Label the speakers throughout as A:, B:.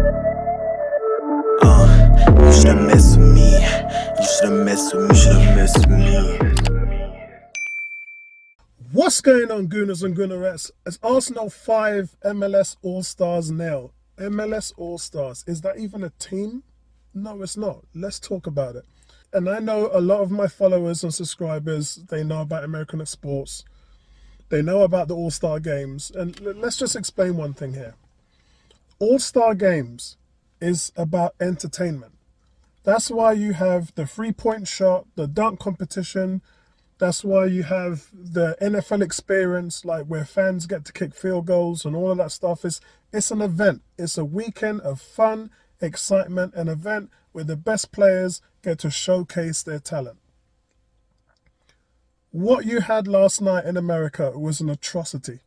A: You should've messed with me. You should've messed with me. You should've messed with me.
B: What's going on, Gooners and Goonerettes? It's Arsenal 5 MLS All-Stars now. MLS All-Stars, is that even a team? No, it's not. Let's talk about it. And I know a lot of my followers and subscribers, they know about American sports. They know about the All-Star games. And let's just explain one thing here. All-Star games is about entertainment. That's why you have the three-point shot, the dunk competition. That's why you have the NFL experience, like where fans get to kick field goals and all of that stuff. It's an event. It's a weekend of fun, excitement, an event where the best players get to showcase their talent. What you had last night in America was an atrocity.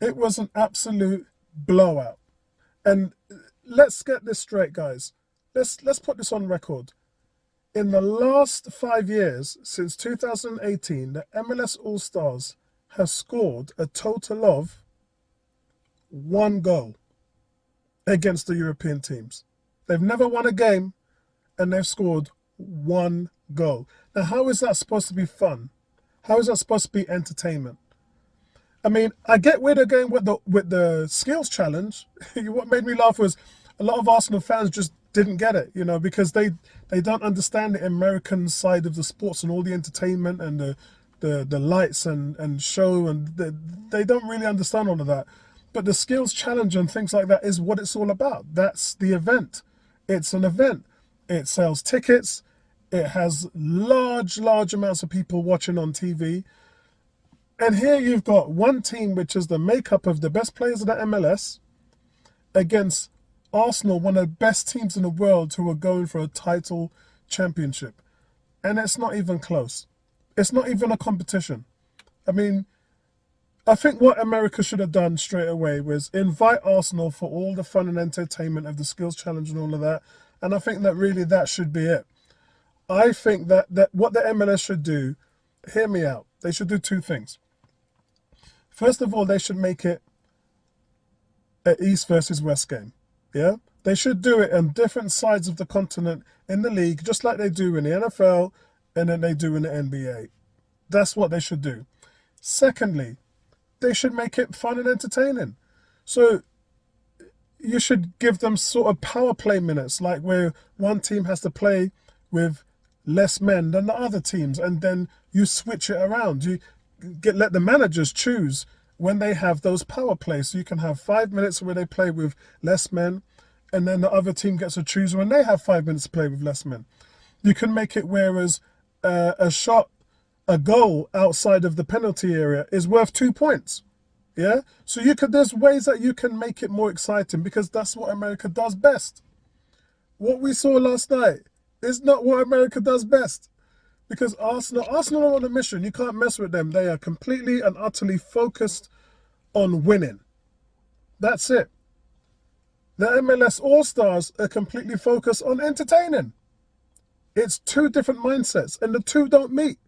B: It was an absolute blowout. And let's get this straight, guys. Let's put this on record. In the last 5 years, since 2018, the MLS All-Stars have scored a total of 1 goal against the European teams. They've never won a game, and they've scored 1 goal. Now, how is that supposed to be fun? How is that supposed to be entertainment? I mean, I get where they're going with the skills challenge. What made me laugh was a lot of Arsenal fans just didn't get it, because they don't understand the American side of the sports and all the entertainment and the lights and show, and they don't really understand all of that. But the skills challenge and things like that is what it's all about. That's the event. It's an event. It sells tickets. It has large amounts of people watching on TV. And here you've got one team, which is the makeup of the best players of the MLS, against Arsenal, one of the best teams in the world who are going for a title championship. And it's not even close. It's not even a competition. I mean, I think what America should have done straight away was invite Arsenal for all the fun and entertainment of the skills challenge and all of that. And I think that really that should be it. I think that what the MLS should do, hear me out, they should do 2 things. First of all, they should make it an East versus West game. Yeah, they should do it on different sides of the continent in the league, just like they do in the NFL and then they do in the NBA. That's what they should do. Secondly, they should make it fun and entertaining. So you should give them sort of power play minutes, like where one team has to play with less men than the other teams, and then you switch it around. You let the managers choose when they have those power plays. So you can have 5 minutes where they play with less men, and then the other team gets to choose when they have 5 minutes to play with less men. You can make it whereas a goal outside of the penalty area is worth 2 points. Yeah? So there's ways that you can make it more exciting, because that's what America does best. What we saw last night is not what America does best. Because Arsenal are on a mission. You can't mess with them. They are completely and utterly focused on winning. That's it. The MLS All-Stars are completely focused on entertaining. It's 2 different mindsets, and the 2 don't meet.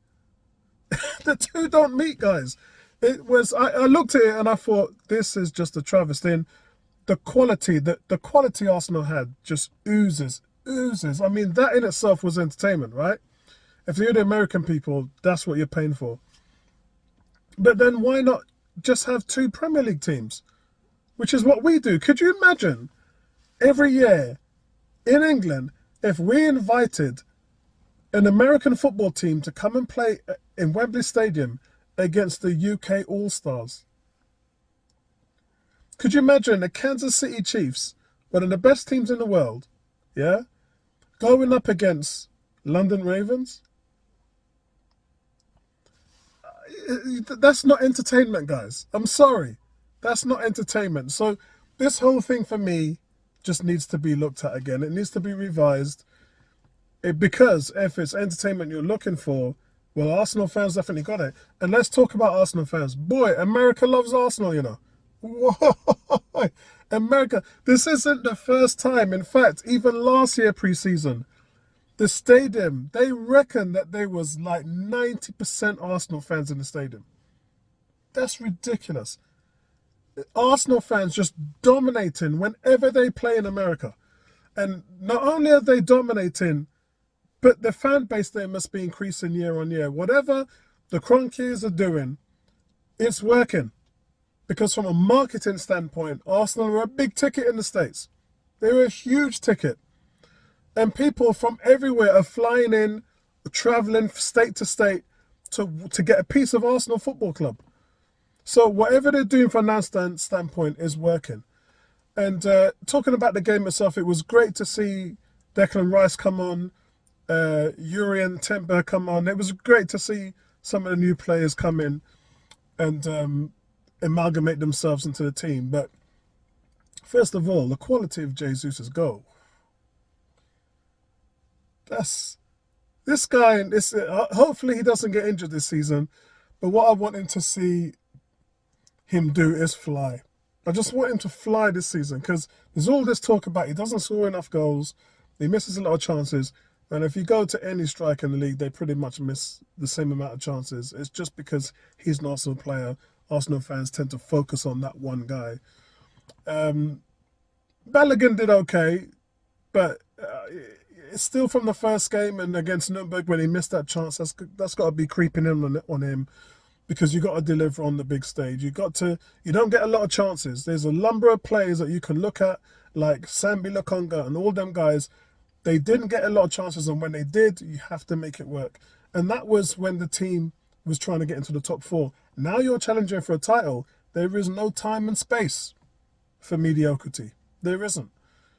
B: The 2 don't meet, guys. I looked at it and I thought, this is just a travesty. And the quality Arsenal had just oozes. I mean, that in itself was entertainment, right? If you're the American people, that's what you're paying for. But then why not just have 2 Premier League teams, which is what we do? Could you imagine every year in England if we invited an American football team to come and play in Wembley Stadium against the UK All-Stars? Could you imagine the Kansas City Chiefs, one of the best teams in the world, yeah, going up against London Ravens? That's not entertainment, guys. I'm sorry. That's not entertainment. So this whole thing for me just needs to be looked at again. It needs to be revised. Because if it's entertainment you're looking for, well, Arsenal fans definitely got it. And let's talk about Arsenal fans. Boy, America loves Arsenal, Whoa. America. This isn't the first time. In fact, even last year pre-season, the stadium, they reckon that there was like 90% Arsenal fans in the stadium. That's ridiculous. Arsenal fans just dominating whenever they play in America. And not only are they dominating, but the fan base there must be increasing year on year. Whatever the Cronkies are doing, it's working. Because from a marketing standpoint, Arsenal are a big ticket in the States. They're a huge ticket. And people from everywhere are flying in, traveling state to state to get a piece of Arsenal Football Club. So whatever they're doing from that standpoint is working. And talking about the game itself, it was great to see Declan Rice come on, Urian Timber come on. It was great to see some of the new players come in and amalgamate themselves into the team. But first of all, the quality of Jesus' goal. This guy. Hopefully he doesn't get injured this season. But what I want him to see him do is fly. I just want him to fly this season because there's all this talk about he doesn't score enough goals, he misses a lot of chances, and if you go to any striker in the league, they pretty much miss the same amount of chances. It's just because he's an Arsenal player. Arsenal fans tend to focus on that one guy. Balogun did okay, but it's still from the first game and against Nuremberg when he missed that chance. That's got to be creeping in on him. Because you got to deliver on the big stage. You don't get a lot of chances. There's a number of players that you can look at, like Sambi Lokonga and all them guys. They didn't get a lot of chances, and when they did, you have to make it work. And that was when the team was trying to get into the top four. Now you're challenging for a title. There is no time and space for mediocrity. There isn't.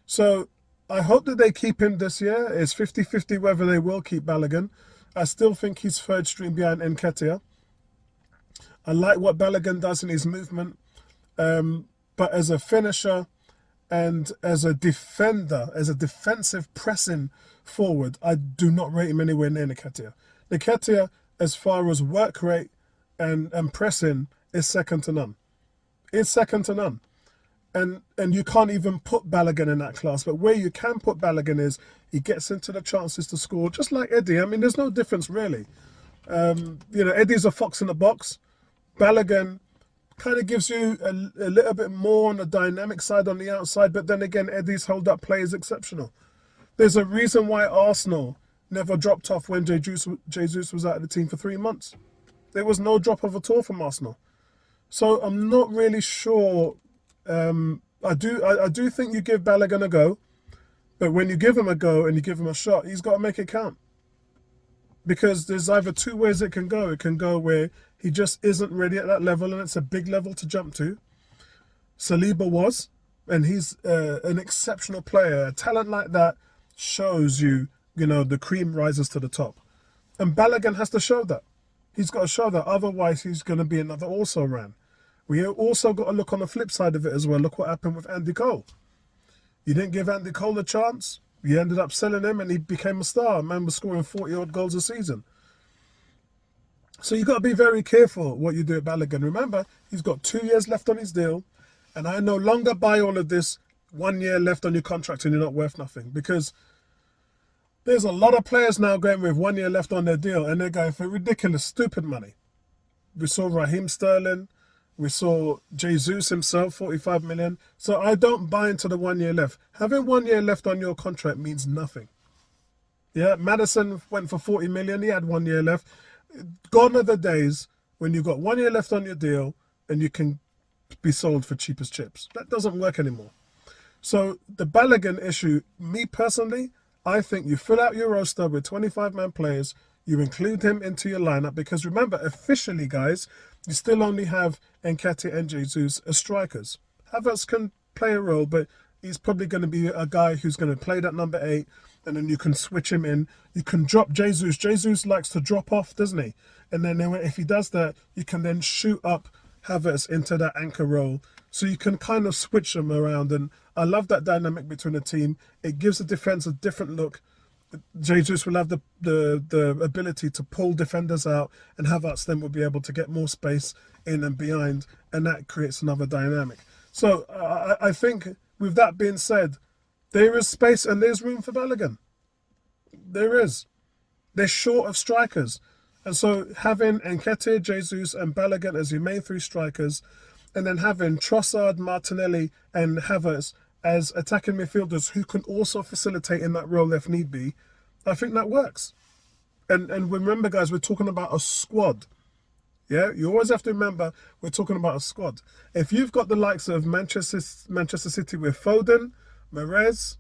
B: So I hope that they keep him this year. It's 50-50 whether they will keep Balogun. I still think he's third string behind Nketiah. I like what Balogun does in his movement, but as a finisher and as a defender, as a defensive pressing forward, I do not rate him anywhere near Nketiah. Nketiah, as far as work rate and pressing, is second to none. It's second to none. And you can't even put Balogun in that class. But where you can put Balogun is he gets into the chances to score, just like Eddie. I mean, there's no difference really. Eddie's a fox in the box. Balogun kind of gives you a little bit more on the dynamic side on the outside, but then again, Eddie's hold-up play is exceptional. There's a reason why Arsenal never dropped off when Jesus was out of the team for 3 months. There was no drop-off at all from Arsenal. So I'm not really sure. I do think you give Balogun a go, but when you give him a go and you give him a shot, he's got to make it count. Because there's either two ways it can go. It can go where he just isn't ready at that level and it's a big level to jump to. Saliba was, and he's an exceptional player. A talent like that shows the cream rises to the top. And Balogun has to show that. He's got to show that. Otherwise, he's going to be another also-ran. We also got to look on the flip side of it as well. Look what happened with Andy Cole. You didn't give Andy Cole a chance. You ended up selling him and he became a star. Man was scoring 40-odd goals a season. So you've got to be very careful what you do at Balogun. Remember, he's got 2 years left on his deal. And I no longer buy all of this 1 year left on your contract and you're not worth nothing. Because there's a lot of players now going with 1 year left on their deal and they're going for ridiculous, stupid money. We saw Raheem Sterling. We saw Jesus himself, 45 million. So I don't buy into the 1 year left. Having 1 year left on your contract means nothing. Yeah, Madison went for 40 million. He had 1 year left. Gone are the days when you've got 1 year left on your deal and you can be sold for cheap as chips. That doesn't work anymore. So the Balogun issue, me personally, I think you fill out your roster with 25-man players. You include him into your lineup because remember, officially, guys, you still only have Nketiah and Jesus as strikers. Havertz can play a role, but he's probably going to be a guy who's going to play that number 8, and then you can switch him in. You can drop Jesus. Jesus likes to drop off, doesn't he? And then if he does that, you can then shoot up Havertz into that anchor role. So you can kind of switch them around. And I love that dynamic between the team. It gives the defense a different look. Jesus will have the ability to pull defenders out, and Havertz then will be able to get more space in and behind, and that creates another dynamic. So I think with that being said, there is space and there's room for Balogun. There is. They're short of strikers. And so having Nketiah, Jesus and Balogun as your main 3 strikers, and then having Trossard, Martinelli, and Havertz as attacking midfielders who can also facilitate in that role if need be, I think that works. And remember, guys, we're talking about a squad. Yeah, you always have to remember we're talking about a squad. If you've got the likes of Manchester City with Foden, Mahrez,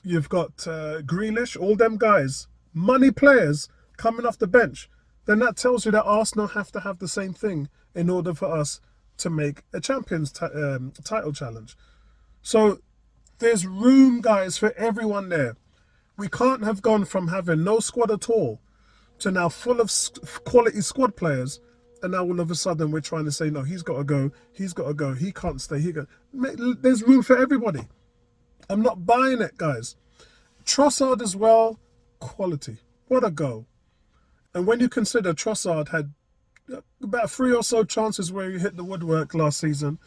B: you've got Grealish, all them guys, money players coming off the bench, then that tells you that Arsenal have to have the same thing in order for us to make a Champions title challenge. So there's room, guys, for everyone there. We can't have gone from having no squad at all to now full of quality squad players, and now all of a sudden we're trying to say, no, he's got to go, he can't stay, there's room for everybody. I'm not buying it, guys. Trossard as well, quality. What a goal. And when you consider Trossard had about 3 or so chances where he hit the woodwork last season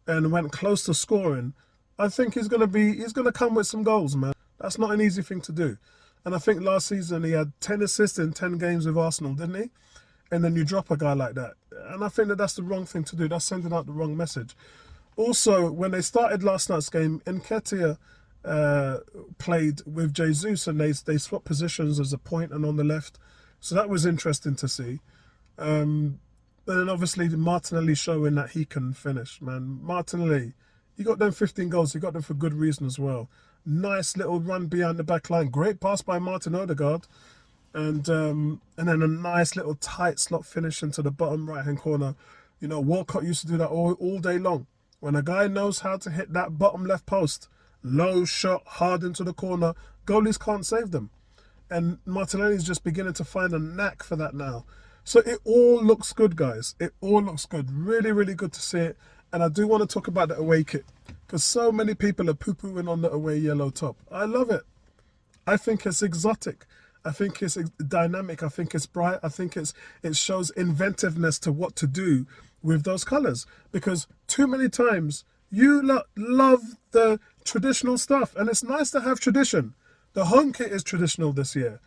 B: and went close to scoring, I think he's going to come with some goals, man. That's not an easy thing to do. And I think last season he had 10 assists in 10 games with Arsenal, didn't he? And then you drop a guy like that. And I think that that's the wrong thing to do. That's sending out the wrong message. Also, when they started last night's game, Nketiah played with Jesus, and they swapped positions as a point and on the left. So that was interesting to see. And then obviously Martinelli showing that he can finish, man. Martinelli, he got them 15 goals. He got them for good reason as well. Nice little run behind the back line. Great pass by Martin Odegaard. And then a nice little tight slot finish into the bottom right-hand corner. You know, Walcott used to do that all day long. When a guy knows how to hit that bottom left post, low shot, hard into the corner, goalies can't save them. And Martinelli is just beginning to find a knack for that now. So it all looks good, guys. It all looks good. Really, really good to see it. And I do want to talk about the away kit, because so many people are poo-pooing on the away yellow top. I love it. I think it's exotic. I think it's dynamic. I think it's bright. I think it shows inventiveness to what to do with those colours. Because too many times you love the traditional stuff, and it's nice to have tradition. The home kit is traditional this year.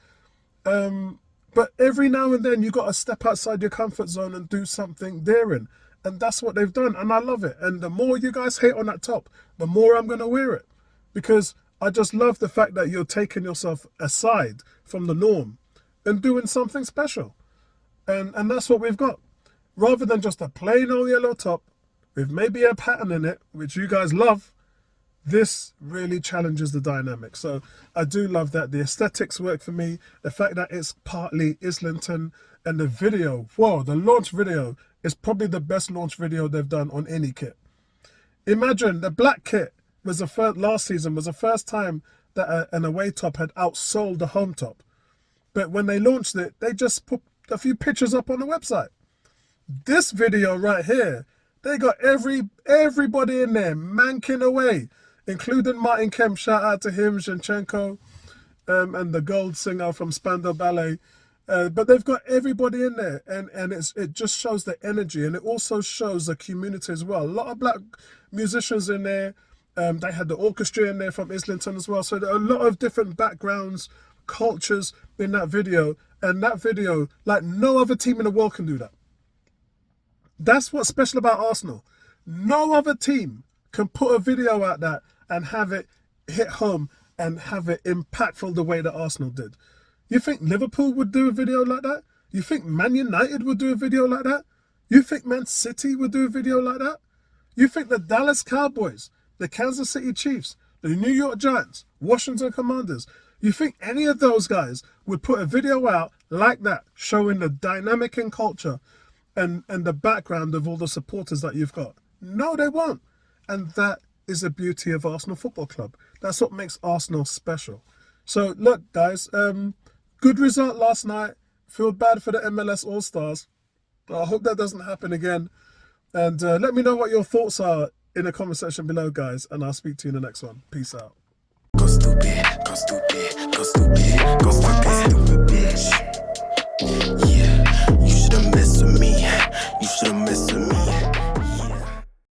B: But every now and then you got to step outside your comfort zone and do something daring. And that's what they've done. And I love it. And the more you guys hate on that top, the more I'm going to wear it. Because I just love the fact that you're taking yourself aside from the norm and doing something special. And that's what we've got. Rather than just a plain old yellow top with maybe a pattern in it, which you guys love, this really challenges the dynamic. So I do love that. The aesthetics work for me. The fact that it's partly Islington, and the video, whoa, the launch video is probably the best launch video they've done on any kit. Imagine the black kit was last season was the first time that an away top had outsold the home top. But when they launched it, they just put a few pictures up on the website. This video right here, they got everybody in there manking away, including Martin Kemp. Shout out to him, Zinchenko, and the gold singer from Spandau Ballet. But they've got everybody in there, and it just shows the energy, and it also shows the community as well. A lot of black musicians in there. They had the orchestra in there from Islington as well. So there are a lot of different backgrounds, cultures in that video. And that video, like no other team in the world can do that. That's what's special about Arsenal. No other team can put a video out that and have it hit home and have it impactful the way that Arsenal did. You think Liverpool would do a video like that? You think Man United would do a video like that? You think Man City would do a video like that? You think the Dallas Cowboys, the Kansas City Chiefs, the New York Giants, Washington Commanders, you think any of those guys would put a video out like that, showing the dynamic and culture and the background of all the supporters that you've got? No, they won't. And that is the beauty of Arsenal Football Club. That's what makes Arsenal special. So look, guys, good result last night. Feel bad for the MLS All-Stars. I hope that doesn't happen again. And let me know what your thoughts are in the comment section below, guys. And I'll speak to you in the next one. Peace out.
A: Go stupid, go stupid, go stupid, go stupid, bitch. Yeah, you should've messed with me. You should've messed with me.